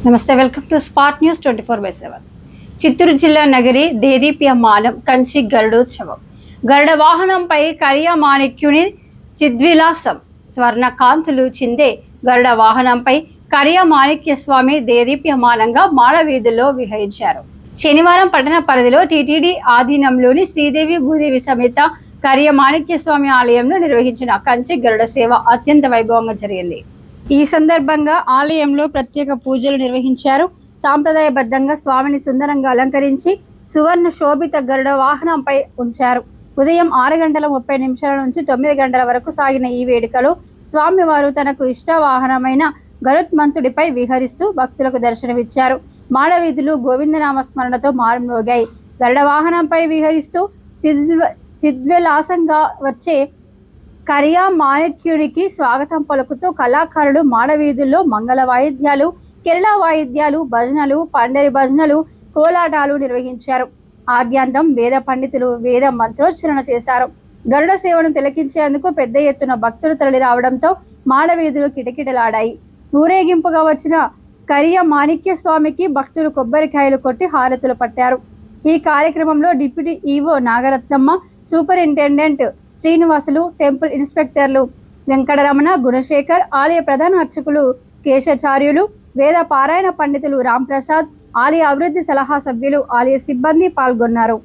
నమస్తే, welcome to spot news 24/7. Chittoor జిల్లా నగరి దేదీప్యమానం కంచి గరుడోత్సవం. గరుడ వాహనంపై కరియా మాణిక్యుని చిద్విలాసం స్వర్ణ కాంతులు చిందే గరుడ వాహనంపై కరియా మాణిక్య స్వామి దేదీప్యమానంగా మాడవీధుల్లో విహరించారు. శనివారం పట్టణ పరిధిలో టీటీడీ ఆధీనంలోని శ్రీదేవి భూదేవి సమేత కరియా మాణిక్య స్వామి ఆలయంలో నిర్వహించిన కంచి గరుడ సేవ అత్యంత వైభవంగా జరిగింది. ఈ సందర్భంగా ఆలయంలో ప్రత్యేక పూజలు నిర్వహించారు. సాంప్రదాయబద్ధంగా స్వామిని సుందరంగా అలంకరించి సువర్ణ శోభిత గరుడ వాహనంపై ఉంచారు. ఉదయం 6:30 నుంచి 9 గంటల వరకు సాగిన ఈ వేడుకలో స్వామివారు తనకు ఇష్ట వాహనమైన గరుత్మంతుడిపై విహరిస్తూ భక్తులకు దర్శనమిచ్చారు. మాడవీధులు గోవిందనామ స్మరణతో మారుమోగాయి. గరుడ వాహనంపై విహరిస్తూ చిద్విలాసంగా వచ్చే కరియా మాణిక్యునికి స్వాగతం పలుకుతూ కళాకారులు మాడవీధుల్లో మంగళ వాయిద్యాలు, కేరళ వాయిద్యాలు, భజనలు, పండరి భజనలు, కోలాటాలు నిర్వహించారు. ఆద్యాంతం వేద పండితులు వేద మంత్రోచ్చరణ చేశారు. గరుడ సేవను తిలకించేందుకు పెద్ద ఎత్తున భక్తులు తరలి రావడంతో మాడవీధులు కిటకిటలాడాయి. ఊరేగింపుగా వచ్చిన కరియా మాణిక్య స్వామికి భక్తులు కొబ్బరికాయలు కొట్టి హారతులు పట్టారు. ఈ కార్యక్రమంలో deputy EO Nagaratnamma, superintendent Srinivasulu, temple ఇన్స్పెక్టర్లు వెంకటరమణ, గుణశేఖర్, ఆలయ ప్రధాన అర్చకులు కేశాచార్యులు, వేద పారాయణ పండితులు రాంప్రసాద్, ఆలయ అభివృద్ధి సలహా సభ్యులు, ఆలయ సిబ్బంది పాల్గొన్నారు.